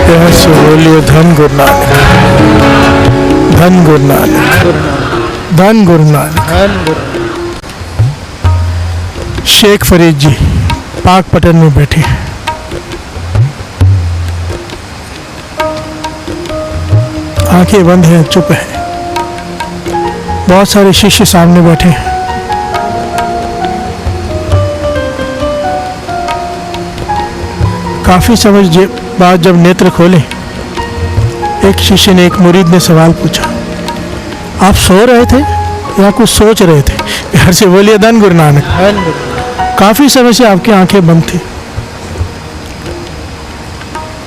प्यार से बोलिए धन गुरु नानक, धन गुरु नानक, धन गुरु नानक। शेख फरीद जी पाक पटन में बैठे हैं। आंखें बंद हैं, चुप है। बहुत सारे शिष्य सामने बैठे हैं। काफी समय बाद जब नेत्र खोले, एक शिष्य ने, एक मुरीद ने सवाल पूछा, आप सो रहे थे या कुछ सोच रहे थे? प्यार से बोलिए धन गुरु नानक। काफी समय से आपकी आंखें बंद थी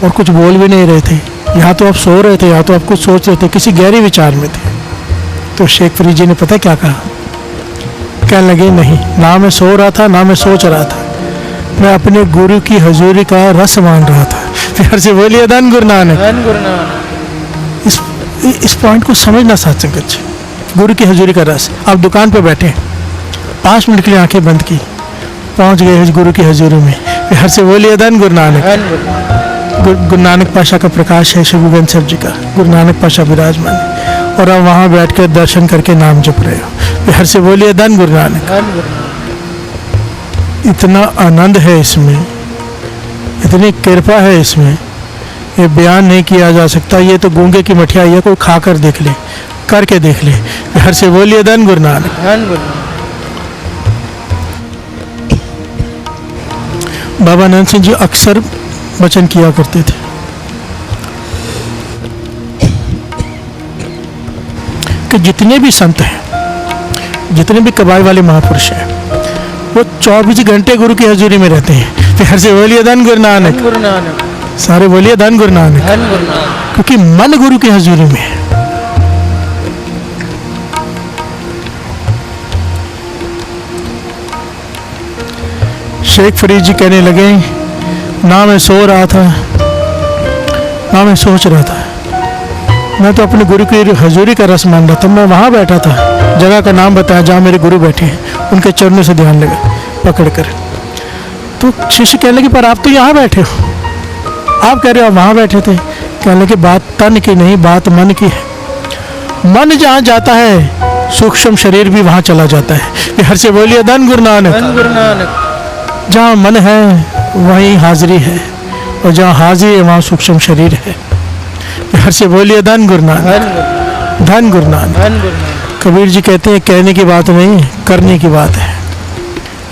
और कुछ बोल भी नहीं रहे थे। या तो आप सो रहे थे या तो आप कुछ सोच रहे थे, किसी गहरे विचार में थे। तो शेख फरीद जी ने पता क्या कहा? कहने लगे, नहीं, ना मैं सो रहा था ना मैं सोच रहा था, मैं अपने गुरु की हजूरी का रस मान रहा था। प्यार से बोलिए धन गुरु नानक। इस पॉइंट को समझना साथ संगत जी। गुरु की हजूरी का रस। आप दुकान पे बैठे, 5 मिनट के लिए आंखें बंद की, पहुंच गए गुरु की हजूरी में। प्यार से बोलिए धन गुरु नानक। गुरु नानक पाशा का प्रकाश है, श्री गुरु ग्रंथ साहिब जी का। गुरु नानक पाशा विराजमान है और आप वहां बैठ कर दर्शन करके नाम जप रहे हो। प्यार से बोलिए धन गुरु नानक। इतना आनंद है इसमें, इतनी कृपा है इसमें, ये बयान नहीं किया जा सकता। ये तो गूंगे की मठिया, ये कोई खा कर देख ले, करके देख ले। प्यार से बोलिए धन गुरु नानक। बाबा नंद सिंह जी अक्सर वचन किया करते थे कि जितने भी संत हैं, जितने भी कबाई वाले महापुरुष हैं, वो 24 घंटे गुरु की हजूरी में रहते हैं। प्यार से बोलिए धन गुरु नानक। सारे बोलिए धन गुरु नानक। क्योंकि मन गुरु की हजूरी में है। शेख फरीद जी कहने लगे, ना मैं सो रहा था ना मैं सोच रहा था, मैं तो अपने गुरु की हजूरी का रस मान रहा था। मैं वहां बैठा था, जगह का नाम बताया जहाँ मेरे गुरु बैठे हैं, उनके चरणों से ध्यान लगा पकड़ कर। तो शिष्य कहने लगे, पर आप तो यहाँ बैठे हो, आप कह रहे हो आप वहाँ बैठे थे। कहने लगे, बात तन की नहीं, बात मन की है। मन जहाँ जाता है, सूक्ष्म शरीर भी वहाँ चला जाता है। प्यार से बोलिए धन गुरु नानक। जहाँ मन है वहीं हाजिरी है, और जहाँ हाजिरी है वहाँ सूक्ष्म शरीर है। प्यार से बोलिए धन गुरु नानक। धन गुरु नानक। कबीर जी कहते हैं, कहने की बात नहीं, करने की बात है।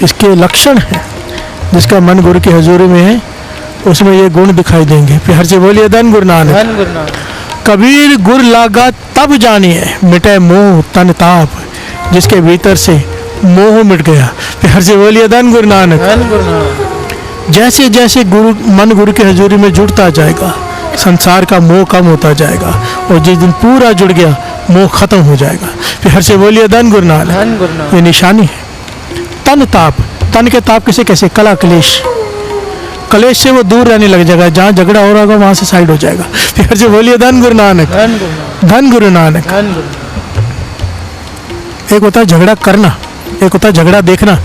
इसके लक्षण है। जिसका मन गुरु की हजूरी में है, उसमें ये गुण दिखाई देंगे। प्यार से बोलिए धन गुरु नानक। कबीर गुर लागा तब जानिए, मिटे मोह तन ताप, जिसके भीतर से मोह मिट गया। प्यार से बोलिए धन गुरु नानक। जैसे जैसे मन गुरु की हजूरी में जुड़ता जाएगा, संसार का मोह कम होता जाएगा, और जिस दिन पूरा जुड़ गया, मोह खत्म हो जाएगा। प्यार से बोलिए धन गुरु नानक। ये निशानी है। तन ताप, तन के ताप किसे कैसे? कला क्लेश, कलेश से वो दूर रहने लग जाएगा। जहाँ झगड़ा हो रहा होगा वहां से साइड हो जाएगा। प्यार से बोलिए धन गुरु नानक। धन गुरु नानक। एक होता है झगड़ा करना, एक होता है झगड़ा देखना,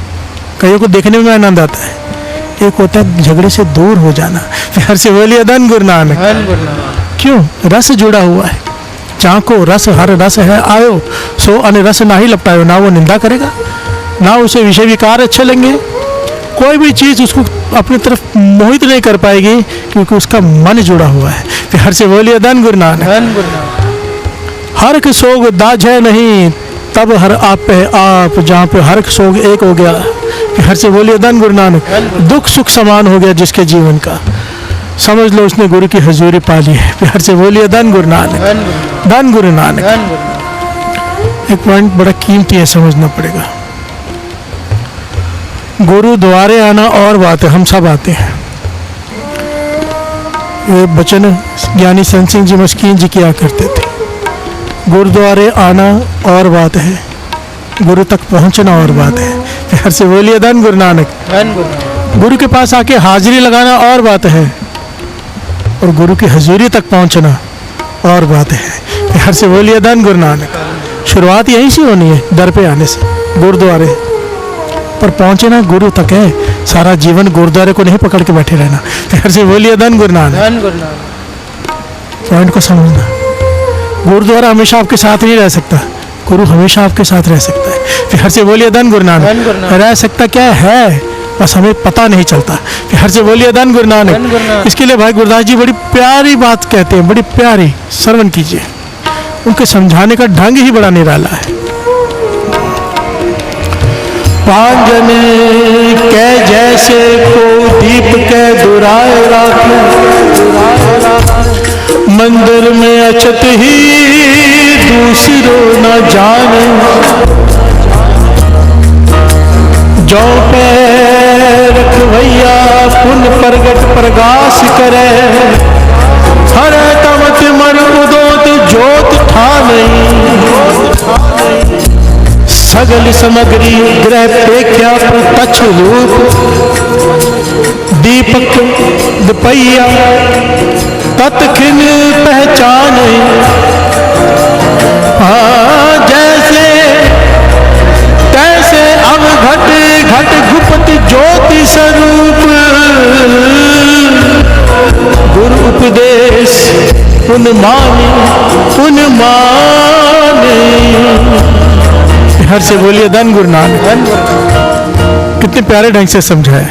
कईयों को देखने में आनंद आता है। एक होता है झगड़े से दूर हो जाना। प्यार से बोलिए धन गुरु नानक। क्यों? रस जुड़ा हुआ है। जहाँ को रस, हर रस है आयो, सो अन रस ना ही लपटायो। ना वो निंदा करेगा, ना उसे विषय विकार अच्छे लगेंगे। कोई भी चीज उसको अपनी तरफ मोहित नहीं कर पाएगी, क्योंकि उसका मन जुड़ा हुआ है। प्यार से बोलिए धन गुरु नानक। हर्क सोग दाज है नहीं, तब हर आप पे आप, जहाँ पे हर्क सोग एक हो गया। प्यार से बोलिए धन गुरु नानक। दुख सुख समान हो गया जिसके जीवन का, समझ लो उसने गुरु की हजूरी पा ली है। प्यार से बोलिए धन गुरु नानक। धन गुरु नानक। एक पॉइंट बड़ा कीमती है, समझना पड़ेगा। गुरु द्वारे आना और बात है, हम सब आते हैं। ये वचन ज्ञानी संत सिंह जी मस्कीन जी किया करते थे। गुरुद्वारे आना और बात है, गुरु तक पहुंचना और बात है। प्यार से बोलिए धन गुरु नानक। गुरु के पास आके हाजिरी लगाना और बात है, और गुरु की हजूरी तक पहुंचना और बात है। प्यार से बोलिए धन गुरु नानक। शुरुआत यहीं से होनी है, दर पे आने से, गुरुद्वारे पर पहुंचना गुरु तक है। सारा जीवन गुरुद्वारे को नहीं पकड़ के बैठे रहना। प्यार से बोलिए धन गुरु नानक। पॉइंट को समझना। गुरुद्वारा हमेशा आपके साथ नहीं रह सकता, गुरु हमेशा आपके साथ रह सकता है। फिर से बोलिए धन गुरु नानक। रह सकता क्या है, बस हमें पता नहीं चलता। फिर से बोलिए धन गुरु नानक। इसके लिए भाई गुरदास जी बड़ी प्यारी बात कहते हैं, बड़ी प्यारी, श्रवण कीजिए। उनके समझाने का ढंग ही बड़ा निराला है। पांजन के जैसे को दीप के दुराए राखे, मंदिर में अछत ही दूसरो न जाने। जो पे रखवैया पुन प्रगट प्रकाश करे, हर तमत मर उदोत जोत ठानई। सगल सामग्री ग्रह पेख्या प्रत्यक्ष रूप, दीपक दुपैया तत्खिन पहचान। जैसे तैसे अब घट घट गुप्त ज्योति स्वरूप, गुरु उपदेश उन्माने उन्माने। हर से बोलिए धन गुरु नानक। कितने प्यारे ढंग से समझाया।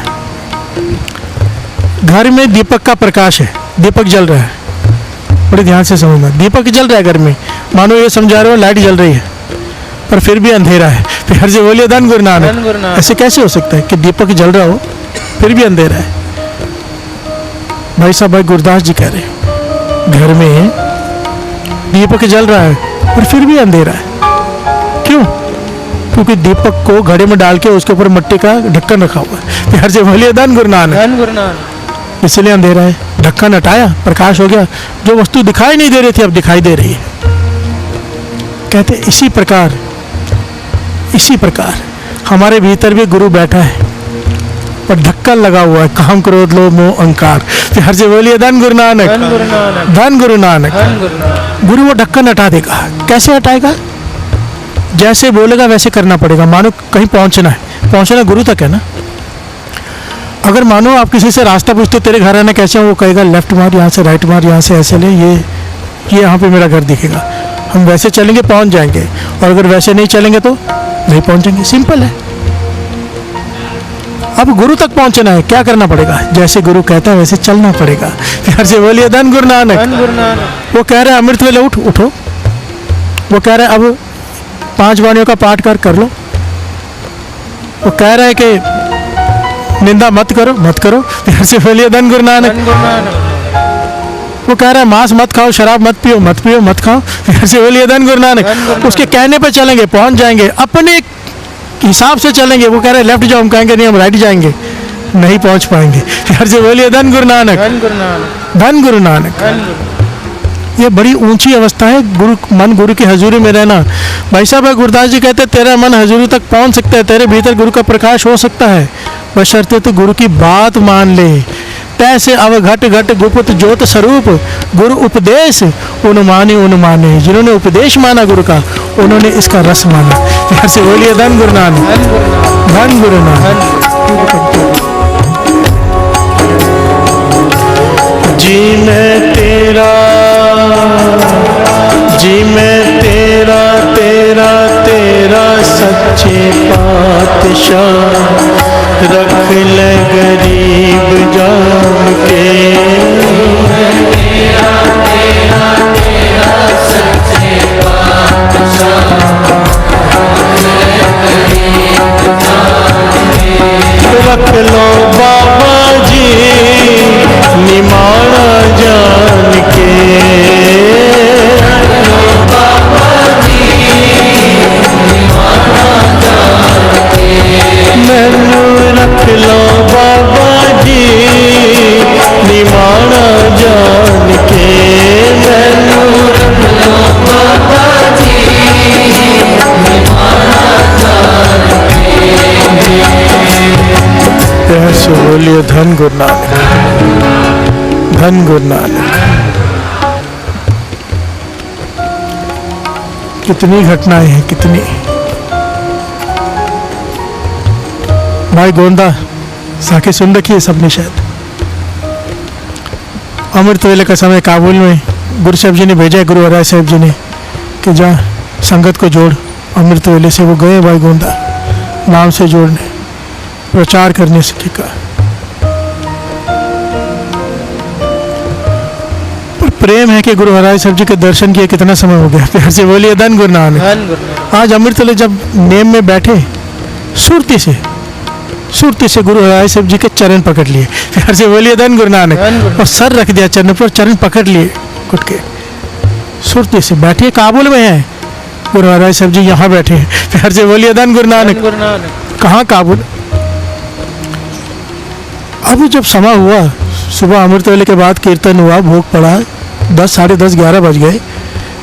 घर में दीपक का प्रकाश है, दीपक जल रहा है, बड़े ध्यान से समझना। दीपक जल रहा है घर में, मानो ये समझा रहे हो लाइट जल रही है पर फिर भी अंधेरा है। फिर हर से बोलिए धन गुरु नानक। ऐसे कैसे हो सकता है कि दीपक जल रहा हो फिर भी अंधेरा है? भाई साहब, भाई गुरदास जी कह रहे घर में दीपक जल रहा है और फिर भी अंधेरा है। क्यों? क्योंकि दीपक को घड़े में डाल के उसके ऊपर मिट्टी का ढक्कन रखा हुआ है। फिर से बोलिए धन गुरु नानक। इसलिए अंधेरा है। ढक्कन हटाया, प्रकाश हो गया, जो वस्तु दिखाई नहीं दे रही थी अब दिखाई दे रही है। कहते इसी प्रकार हमारे भीतर भी गुरु बैठा है पर ढक्कन लगा हुआ है, काम क्रोध लोभ मोह अहंकार। फिर हर से बोलिए धन गुरु नानक। धन गुरु नानक। गुरु वो ढक्कन हटा देगा। कैसे हटाएगा? जैसे बोलेगा वैसे करना पड़ेगा। मानो कहीं पहुंचना गुरु तक है ना। अगर मानो आप किसी से रास्ता पूछते तेरे घर आना कैसे, वो कहेगा लेफ्ट मार, यहाँ से राइट मार, यहाँ से ऐसे ले, ये यहाँ पे मेरा घर दिखेगा। हम वैसे चलेंगे पहुंच जाएंगे, और अगर वैसे नहीं चलेंगे तो नहीं पहुंचेंगे। सिंपल है। अब गुरु तक पहुंचना है, क्या करना पड़ेगा? जैसे गुरु कहता है वैसे चलना पड़ेगा। फिर से बोलिए धन गुरु नानक। वो कह रहा है अमृत वेले उठो। वो कह रहा है अब 5 वाणियों का पाठ कर लो। वो कह रहा है कि निंदा मत करो। फिर से बोलिए धन गुरु नानक। वो कह रहा है मांस मत खाओ, शराब मत पियो, मत खाओ। फिर से बोलिए धन गुरु नानक। उसके कहने पे चलेंगे, पहुंच जाएंगे। अपने हिसाब से चलेंगे। वो कह रहे हैं लेफ्ट जाओ, हम कहेंगे नहीं हम राइट जाएंगे, नहीं पहुंच पाएंगे। फिर से बोलिए धन गुरु नानक। धन गुरु नानक। ये बड़ी ऊंची अवस्था है, गुरु की हजूरी में रहना। भाई साहब, गुरदास जी कहते तेरा मन हजूरी तक पहुंच सकता है, तेरे भीतर गुरु का प्रकाश हो सकता है, बशर्ते तो गुरु की बात मान ले। तैसे अब घट घट गुप्त ज्योत स्वरूप, गुरु उपदेश उन्माने। जिन्होंने उपदेश माना गुरु का, उन्होंने इसका रस माना। फिर से बोलिए धन गुरु नानक। धन गुरु नानक। जी मैं तेरा तेरा सच्चे पातशाह, रख ले गरीब जान के। तेरा सच्चे पातशाह, रख लो बाबा जी निमाना जान के। मैनू रख लो बाबा जी निमाना जान के। मैनू रख लो बाबा जी निमाना जान के। ऐसे बोलिए धन गुरु नानक। धन गुरु नानक। कितनी घटनाएं हैं, कितनी। भाई गोंदा साके सुन रखी है सबने शायद। अमृत वेले का समय काबुल में गुरु साहब जी ने भेजा है, गुरु हराय साहब जी ने, कि जा संगत को जोड़। अमृत वेले से वो गए भाई गोंदा नाम से जोड़ने, प्रचार करने से का। प्रेम है कि गुरु हराय साहब जी के दर्शन किए कितना समय हो गया। प्यार से बोलिए धन गुरु नानक। आज अमृत वेले जब नेम में बैठे, सुरती से गुरु हराय साहब जी के चरण पकड़ लिए। प्यार से बोलिए धन गुरु नानक। और सर रख दिया चरण पर, चरण पकड़ लिए घुट के। सुरती से बैठे, काबुल में है गुरु हराय साहब जी, यहाँ बैठे हैं। प्यार से बोलिए धन गुरु नानक। कहाँ काबुल। अभी जब समय हुआ, सुबह अमृत वेले के बाद कीर्तन हुआ, भोग पड़ा, 10, साढ़े 10, 11 बज गए,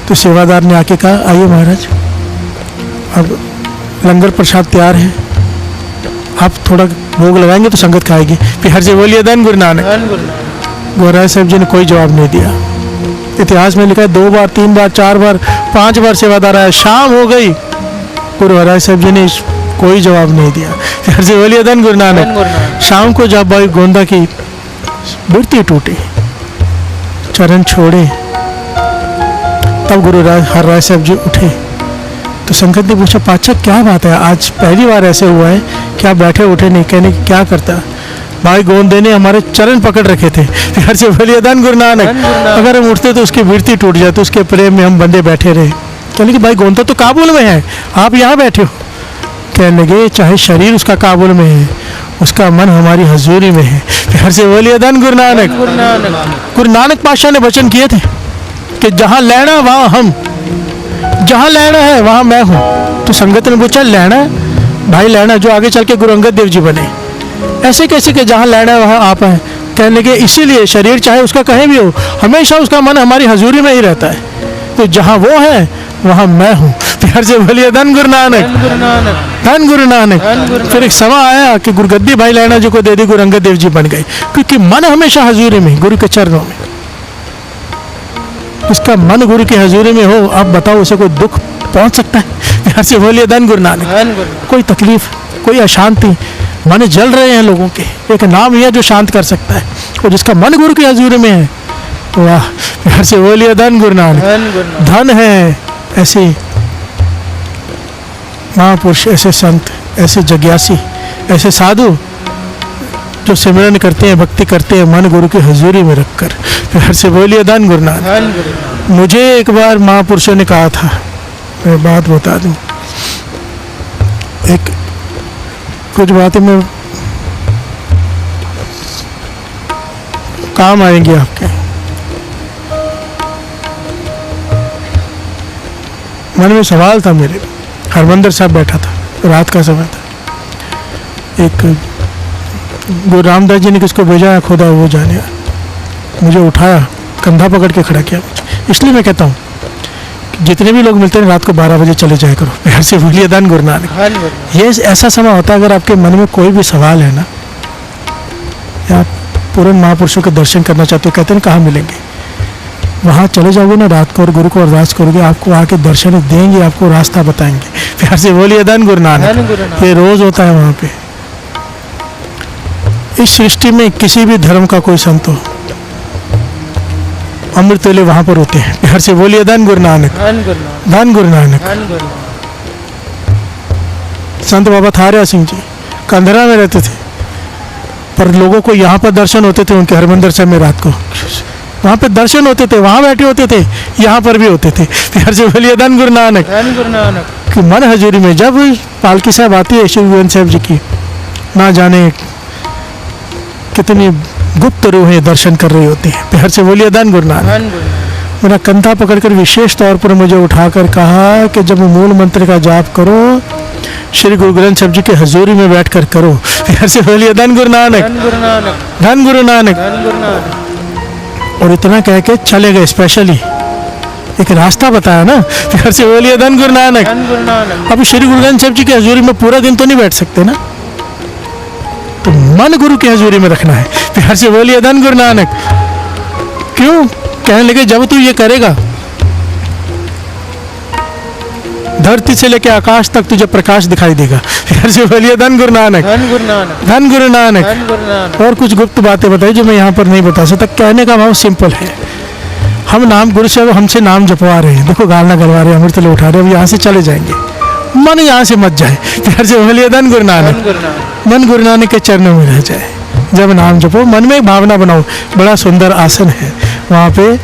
तो सेवादार ने आके कहा आइए महाराज, अब लंगर प्रसाद तैयार है, आप थोड़ा भोग लगाएंगे तो संगत खाएगी। प्यार से बोलिए धन गुरु नानक। गुरु हराय साहब जी ने कोई जवाब नहीं दिया। इतिहास में लिखा है 2 बार, 3 बार, 4 बार, 5 बार सेवादार आया, शाम हो गई, गुरु हराय साहब जी ने कोई जवाब नहीं दिया। प्यार से बोलिए धन गुरु नानक। शाम को जब भाई गोंदा की बिरती टूटी, चरण छोड़े, तब गुरु हराय साहब जी उठे। तो संगत ने पूछा पातशाह क्या बात है, आज पहली बार ऐसे हुआ है, क्या बैठे उठे नहीं? कहने की क्या करता, भाई गोंदे ने हमारे चरण पकड़ रखे थे। प्यार से बोलिए धन गुरु नानक। अगर हम उठते तो उसकी बिरती टूट जाती, उसके प्रेम में हम बंदे बैठे रहे। कहने की भाई गोंदा तो काबुल में है, आप यहाँ बैठे हो। कहने लगे चाहे शरीर उसका काबुल में है, उसका मन हमारी हजूरी में है। प्यार से बोलिए धन गुरु नानक। गुरु नानक पातशाह ने वचन किए थे कि जहाँ लेना वहाँ हम, जहाँ लेना है वहाँ मैं हूँ। तो संगत ने पूछा लेना भाई, लेना जो आगे चल के गुरु अंगद देव जी बने, ऐसे कैसे कि जहाँ लेना है वहाँ आप हैं? कहने लगे इसीलिए शरीर चाहे उसका कहीं भी हो, हमेशा उसका मन हमारी हजूरी में ही रहता है, तो जहाँ वो है वहाँ मैं हूँ। प्यार से बोलिए धन गुरु नानक। धन गुरु नानक। फिर एक समय आया कि गुरुगद्दी भाई लैना जी को दे दी, गुरु अंगद देव जी बन गए, क्योंकि मन हमेशा हजूरी में, गुरु के चरणों में। इसका मन गुरु की हजूरी में हो, अब बताओ उसे कोई दुख पहुंच सकता है? प्यार से बोलिए धन गुरु नानक। कोई तकलीफ, कोई अशांति, मन जल रहे हैं लोगों के, एक नाम ही है जो शांत कर सकता है, और जिसका मन गुरु की हजूरी में है, वाह। प्यार से बोलिए धन गुरु नानक। धन है ऐसे महापुरुष, ऐसे संत, ऐसे जग्यासी, ऐसे साधु जो सिमरन करते हैं, भक्ति करते हैं मन गुरु की हजूरी में रखकर। प्यार से बोलिए धन गुरु नानक। मुझे एक बार महापुरुषों ने कहा था, मैं बात बता दूं, एक कुछ बातें में काम आएंगी आपके। मन में सवाल था मेरे, हरमंदर साहब बैठा था, रात का समय था, एक गुरु रामदास जी ने किसको भेजा है खुदा वो जाने, मुझे उठाया, कंधा पकड़ के खड़ा किया मुझे। इसलिए मैं कहता हूँ जितने भी लोग मिलते हैं रात को 12 बजे चले जाया करो। प्यार से बोलिए धन गुरु नानक। ये ऐसा समय होता है, अगर आपके मन में कोई भी सवाल है ना, या पूर्ण महापुरुषों के दर्शन करना चाहते हो, कहते हैं कहाँ मिलेंगे, वहाँ चले जाओगे ना रात को और गुरु को अरदास करोगे, आपको आके दर्शन देंगे, आपको रास्ता बताएंगे। प्यार से बोलिए धन गुरु नानक। ये रोज होता है वहाँ पे। इस सृष्टि में किसी भी धर्म का कोई संत हो, अमृत वेले वहां पर होते हैं। प्यार से बोलिए धन गुरु नानक। धन गुरु नानक। संत बाबा थारिया सिंह जी कंधरा में रहते थे, पर लोगों को यहाँ पर दर्शन होते थे उनके हरमंदिर साहब में, रात को वहाँ पे दर्शन होते थे, वहाँ बैठे होते थे, यहाँ पर भी होते थे। प्यार से बोलिए धन गुरु नानक। कि मन हजूरी में जब पालकी साहब आती है श्री गोविंद साहब जी की, ना जाने कितनी गुप्त रूहें दर्शन कर रही होती है। प्यार से बोलिए धन गुरु नानक। मेरा कंधा पकड़कर विशेष तौर पर मुझे उठाकर कहा कि जब मूल मंत्र का जाप करो, श्री गुरु ग्रंथ साहब जी के हजूरी में बैठकर करो। प्यार से बोलिए धन गुरु नानक। धन गुरु नानक। और इतना कह के चले गए, स्पेशली एक रास्ता बताया ना। प्यार से बोलिए धन गुरु नानक। अभी श्री गुरु ग्रंथ साहब जी की हजूरी में पूरा दिन तो नहीं बैठ सकते ना, तो मन गुरु की हजूरी में रखना है। प्यार से बोलिए धन गुरु नानक। क्यों? कहने लगे जब तू ये करेगा, धरती से लेकर आकाश तक तुझे प्रकाश दिखाई देगा। प्यार से बोलिए धन गुरु नानक। धन गुरु नानक। और कुछ गुप्त बातें बताई जो मैं यहाँ पर नहीं बता सकता। कहने का भाव सिंपल है, हम नाम गुरु से हमसे नाम जपवा रहे हैं, देखो गालना गलवा रहे हैं, अमृत उठा रहे हैं, अब यहाँ से चले जाएंगे, मन यहाँ से मत जाए। प्यार से बोलिए धन गुरु नानक, मन गुरु नानक के चरणों में रह जाए। जब नाम जपो मन में एक भावना बनाओ, बड़ा सुंदर आसन है, वहाँ पे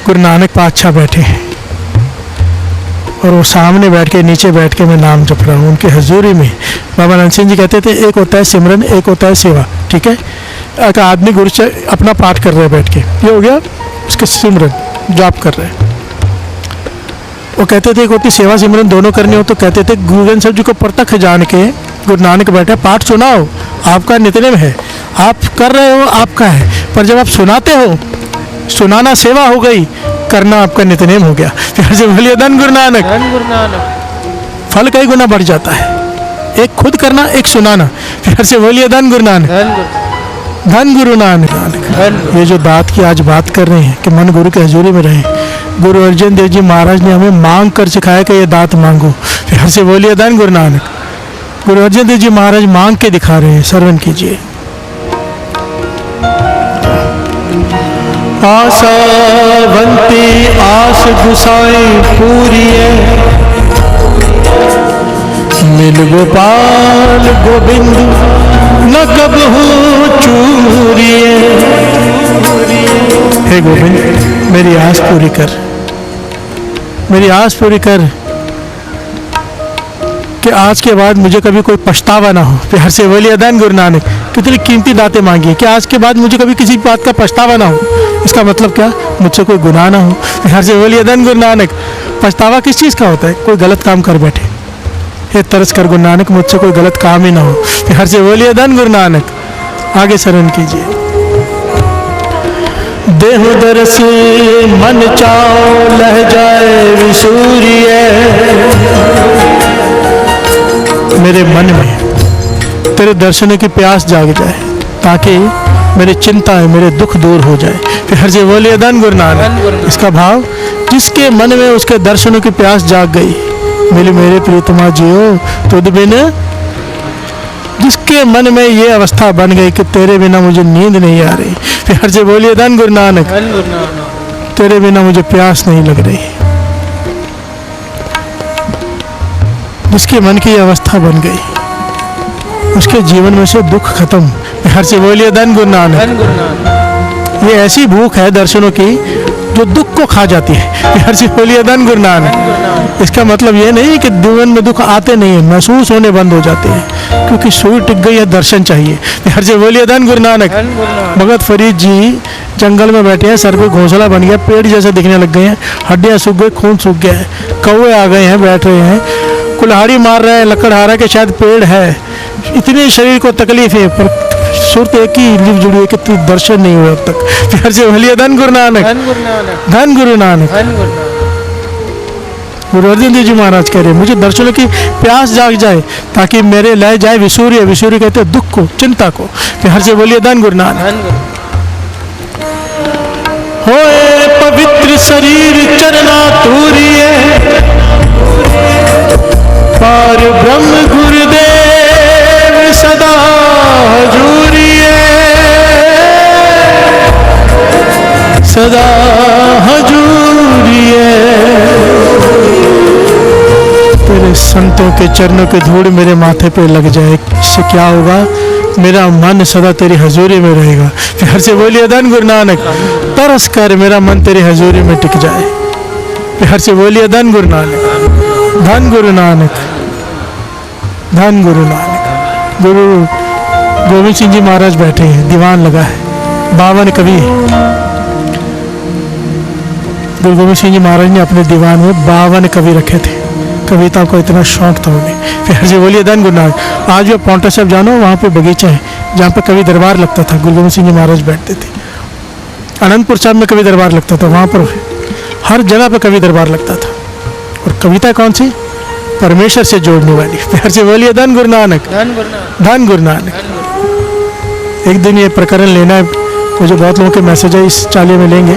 गुरु नानक पातशाह बैठे हैं और वो सामने बैठ के, नीचे बैठ के मैं नाम जप रहा हूँ उनकी हजूरी में। बाबा नानक सिंह जी कहते थे एक होता है सिमरन, एक होता है सेवा, ठीक है। एक आदमी गुरु से अपना पाठ कर रहे हैं बैठ के, ये हो गया उसके सिमरन, जाप कर रहे हैं। वो कहते थे एक होती सेवा सिमरन दोनों करनी हो, तो कहते थे गुरु ग्रंथ साहब जी को प्रत्यक्ष जान के गुरु नानक बैठे, पाठ सुनाओ, आपका नित्यनेम है, आप कर रहे हो आपका है, पर जब आप सुनाते हो, सुनाना सेवा हो गई, करना आपका नित्यनेम हो गया। फिर से बोलिए धन गुरु नानक, फल कई गुना बढ़ जाता है, एक खुद करना एक सुनाना। फिर से बोलिए धन गुरु नानक, धन गुरु नानक। ये जो दात की आज बात कर रहे हैं कि मन गुरु की हजूरी में रहे, गुरु अर्जन देव जी महाराज ने हमें मांग कर सिखाया कि ये दात मांगो। फिर से बोलिए धन गुरु नानक। गुरु अर्जन देव जी महाराज मांग के दिखा रहे हैं, श्रवण कीजिए। आशावंती आस गुसाई पूरी है, मिल गोपाल गोविंद न कब हो चूरिए। हे गोविंद मेरी आस पूरी कर, मेरी आस पूरी कर कि आज के बाद मुझे कभी कोई पछतावा ना हो। प्यार से बोलिए धन गुरु नानक। कितनी कीमती दातें मांगी कि आज के बाद मुझे कभी किसी बात का पछतावा ना हो। इसका मतलब क्या, मुझसे कोई गुनाह ना हो। प्यार से बोलिए धन गुरु नानक। पछतावा किस चीज़ का होता है, कोई गलत काम कर बैठे, हे तरस कर गुरु नानक मुझसे कोई गलत काम ही ना हो। प्यार से बोलिए धन गुरु नानक। आगे शरण कीजिए। देह दरस मन चाओ लह जाए विसूरिए, मेरे मन में तेरे दर्शन की प्यास जाग जाए, ताकि मेरी चिंता है, मेरे दुख दूर हो जाए। फिर से बोलिए धन गुरु नानक। इसका भाव, जिसके मन में उसके दर्शनों की प्यास जाग गई, मिले मेरे प्रियतमा जियो तुझ बिन, जिसके मन में ये अवस्था बन गई कि तेरे बिना मुझे नींद नहीं आ रही। फिर से बोलिए धन गुरु नानक। तेरे बिना मुझे प्यास नहीं लग रही। जिसके मन की अवस्था बन गई, उसके जीवन में से दुख खत्म। फिर से बोलिए धन गुरु नानक। ये ऐसी भूख है दर्शनों की जो दुख को खा जाती है। फिर से बोलिए धन गुरु नानक। इसका मतलब ये नहीं कि जीवन में दुख आते नहीं है, महसूस होने बंद हो जाते हैं, क्योंकि सुई टिक गई है, दर्शन चाहिए। फिर से बोलिए धन गुरु नानक। भगत फरीद जी जंगल में बैठे हैं, सर पे घोंसला बन गया, पेड़ जैसे दिखने लग गए हैं, हड्डियां सूख गई, खून सूख गया है, कौवे आ गए हैं, बैठ रहे हैं, कुल्हाड़ी मार रहे हैं, लकड़हारा के शायद पेड़ है, इतने शरीर को तकलीफ है, पर सुरत एक ही लिप जुड़ी है कि तू दर्शन नहीं हुआ अब तक। फिर से बोलिए धन गुरु नानक, धन गुरु नानक। गुरु अर्जन देव जी महाराज कह रहे मुझे दर्शनों की प्यास जाग जाए, ताकि मेरे लय जाए विसूर्य। विसूर्य कहते हैं दुख को, चिंता को। फिर से बोलिए धन गुरु नानक। होए पवित्र शरीर चरना तूरिए, पार ब्रह्म गुरुदेव सदा हजूरिए, सदा हजूरिए। तेरे संतों के चरणों की धूड़ मेरे माथे पे लग जाए, इससे क्या होगा, मेरा मन सदा तेरी हजूरी में रहेगा। फिर से बोलिए धन गुरु नानक। तरस कर मेरा मन तेरी हजूरी में टिक जाए। फिर से बोलिए धन गुरु नानक, धन गुरु नानक, धन गुरु नानक। गुरु गोविंद सिंह जी महाराज बैठे हैं, दीवान लगा है, 52 कवि। गुरु गोविंद सिंह जी महाराज ने अपने दीवान में 52 कवि रखे थे, कविता को इतना शौक था उन्हें। फिर से बोलिए धन गुरु नानक। आज भी पौंटा साहब जानो, वहाँ पे बगीचा है जहाँ पे कवि दरबार लगता था, गुरु गोविंद सिंह जी महाराज बैठते थे। अनंतपुर साहब में कवि दरबार लगता था, वहाँ पर हर जगह पे कवि दरबार लगता था। और कविता कौन सी, परमेश्वर से जोड़ने वाली। फिर से बोलिए धन गुरु नानक, धन गुरु नानक। एक दिन ये प्रकरण लेना है, मुझे बहुत लोगों के मैसेज है, इस चालीहे में लेंगे।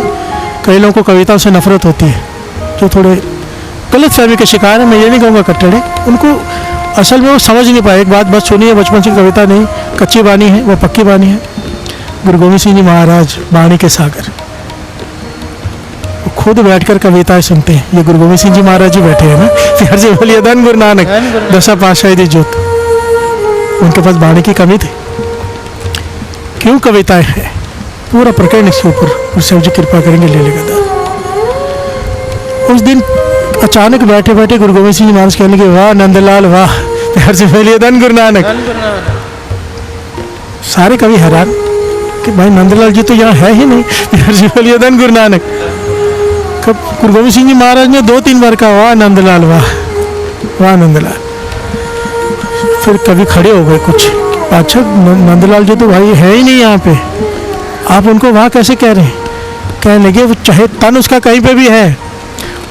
कई लोगों को कविताओं से नफरत होती है, जो थोड़े गलत फहमी के शिकार है। मैं ये नहीं कहूँगा कट्टड़े, उनको असल में वो समझ नहीं पाए। एक बात बस सुनी है, बचपन से कविता नहीं, कच्ची बानी है, वो पक्की बानी है। गुरु गोविंद सिंह जी महाराज बाणी के सागर, खुद बैठकर कविताएं सुनते हैं। ये गुरु गोविंद सिंह जी महाराज जी बैठे हैं ना, प्यार से बोलिए धन गुरु नानक, दशा पातशाही दी जोत। उनके पास बाणी की कमी थी, क्यों कविताएं हैं, पूरा प्रकरण इसके ऊपर गुरुसाहिब जी कृपा करेंगे ले लेगा। उस दिन अचानक बैठे बैठे गुरु गोविंद सिंह जी महाराज कहने के वाह नंदलाल वाह, प्यार से बोलिए धन गुरु नानक। सारे कवि हैरान कि भाई नंदलाल जी तो यहाँ है ही नहीं, प्यार से बोलिए धन गुरु नानक। कब गुरु गोविंद सिंह जी महाराज ने 2-3 बार कहा वाह नंदलाल वाह, वाह नंदलाल। फिर कभी खड़े हो गए कुछ, अच्छा नंदलाल जी तो भाई है ही नहीं यहाँ पे, आप उनको वाह कैसे कह रहे हैं। कहने लगे वो चाहे तन उसका कहीं पे भी है,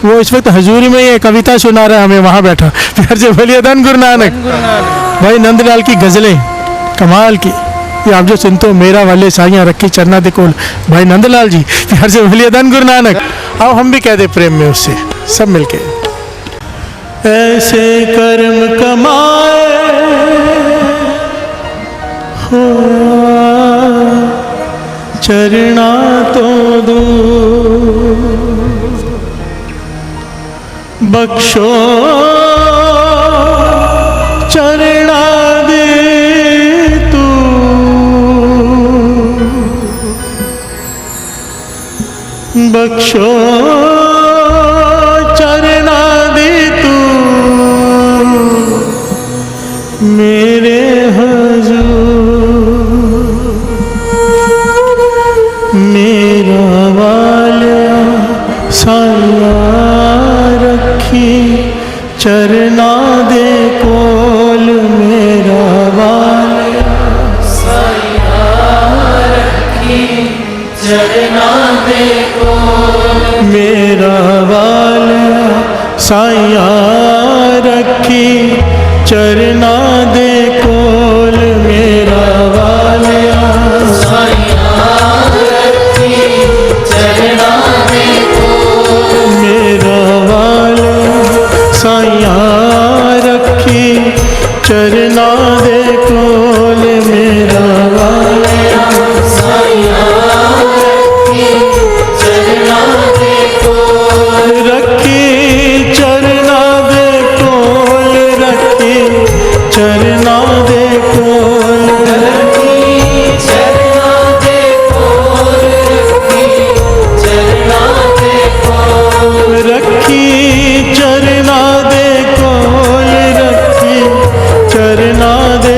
वो इस वक्त हजूरी में ये कविता सुना रहा है हमें, वहाँ बैठा। प्यार से बोलिए धन गुरु नानक। भाई नंदलाल की गजलें कमाल की, ये आप जो सुनते हो, मेरा वाले साइयां रखी चरना दे कोल, भाई नंदलाल जी, प्यार से बोलिए धन गुरु नानक। आओ हम भी कह दे प्रेम में उससे सब मिलके। ऐसे कर्म कमाए हो चरना तो दो, बख्शो चरना दे तू, बख्शो चरना दे तू, मेरे हजूर मेरा वालिया साया रखी चरना दे कोल, मेरा वालिया साया रखी चरना दे कोल, मेरा वालिया साया रखी चरना दे कोल, मेरा वालिया साया रखी चरना दे कोल, मेरा वालिया साया रखी चरना दे कोल, मेरा वालिया साया रखी चरना दे कोल, रखी चरना दे कोल, रखी चरना दे कोल, रखी चरना दे कोल, रखी चरना दे कोल, रखी चरना दे कोल, रखी चरना दे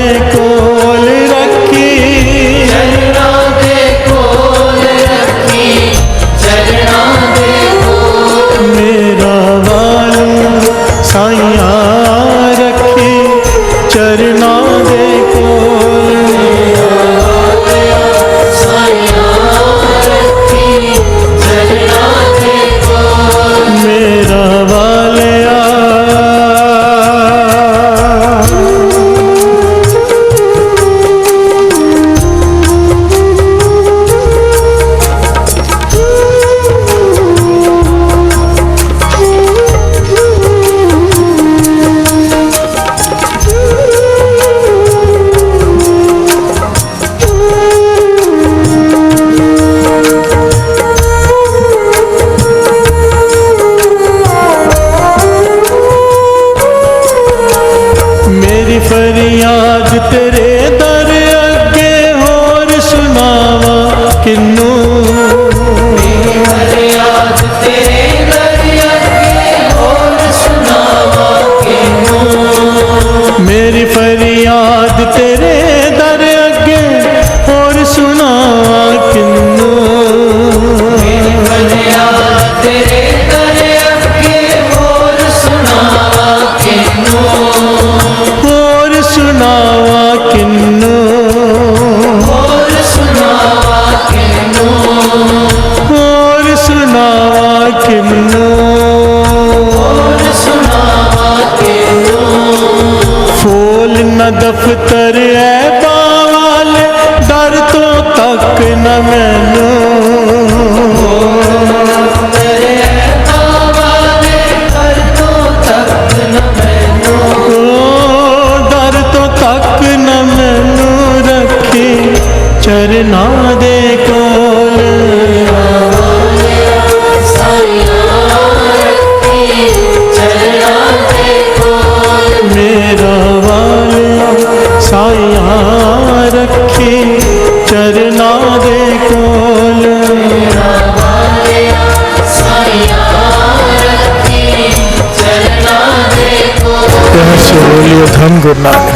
धन गुरु नानक,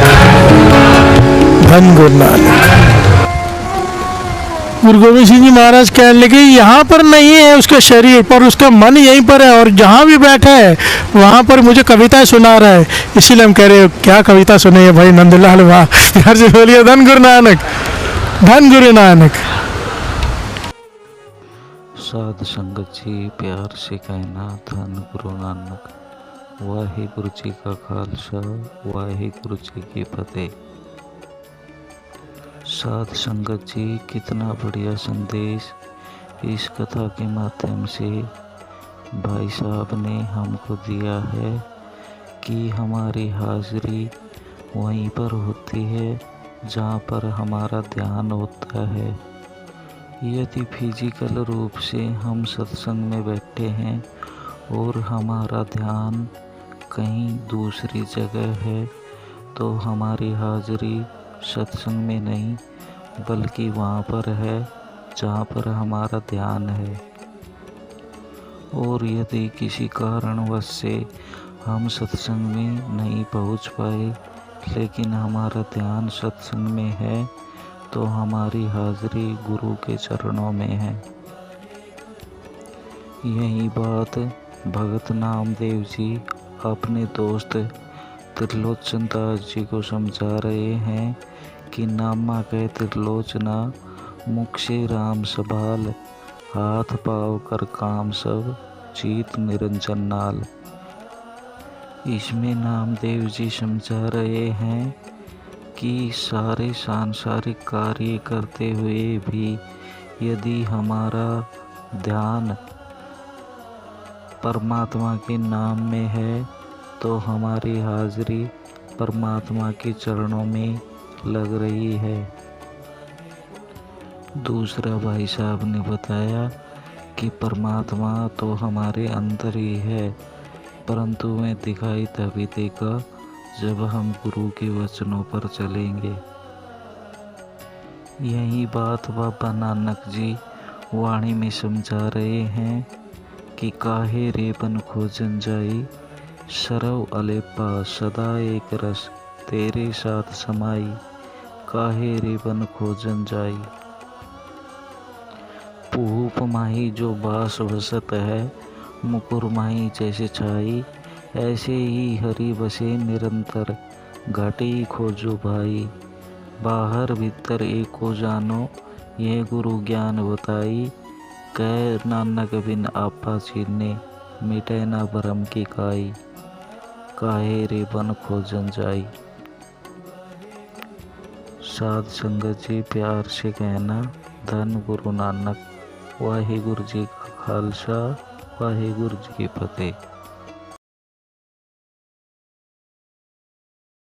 धन गुरु नानक। गुरु गोविंद सिंह जी महाराज कहने लगे यहाँ पर नहीं है उसका शरीर, पर उसका मन यहीं पर है, और जहाँ भी बैठा है वहाँ पर मुझे कविताएं सुना रहा है। इसीलिए हम कह रहे हो क्या कविता सुने है भाई नंदलाल, वाह, प्यार से बोलिए धन गुरु नानक, धन गुरु नानक। साध संगत जी प्यार से कहना धन गुरु नानक। वाहिगुरु जी का खालसा, वाहिगुरु जी की फतेह। साध संगत जी कितना बढ़िया संदेश इस कथा के माध्यम से भाई साहब ने हमको दिया है कि हमारी हाजिरी वहीं पर होती है जहाँ पर हमारा ध्यान होता है। यदि फिजिकल रूप से हम सत्संग में बैठे हैं और हमारा ध्यान कहीं दूसरी जगह है तो हमारी हाजिरी सत्संग में नहीं बल्कि वहाँ पर है जहाँ पर हमारा ध्यान है। और यदि किसी कारणवश से हम सत्संग में नहीं पहुँच पाए लेकिन हमारा ध्यान सत्संग में है तो हमारी हाजिरी गुरु के चरणों में है। यही बात भगत नामदेव जी अपने दोस्त त्रिलोचन दास जी को समझा रहे हैं कि नामा कह त्रिलोचना, मुख से राम सभाल, हाथ पाव कर काम सब, जीत निरंजन नाल। इसमें नामदेव जी समझा रहे हैं कि सारे सांसारिक कार्य करते हुए भी यदि हमारा ध्यान परमात्मा के नाम में है तो हमारी हाजिरी परमात्मा के चरणों में लग रही है। दूसरा भाई साहब ने बताया कि परमात्मा तो हमारे अंदर ही है, परंतु वह दिखाई तभी देगा जब हम गुरु के वचनों पर चलेंगे। यही बात बाबा नानक जी वाणी में समझा रहे हैं कि काहे रे बन खोजन जाई, सरव अलेपा सदा एक रस, तेरे साथ समाई, काहे रे बन खोजन जाई। पूप माही जो बास वसत है, मुकुर माही जैसे छाई, ऐसे ही हरि बसे निरंतर, घाटी खोजो भाई। बाहर भीतर एको जानो, ये गुरु ज्ञान बताई, कह नानक बिन आपा चीने, मिटे ना भरम की काई, काहे रे बन खोजन जाई। साध संगत जी प्यार से कहना धन गुरु नानक। वाहिगुरु जी का खालसा, वाहिगुरु जी की फतेह।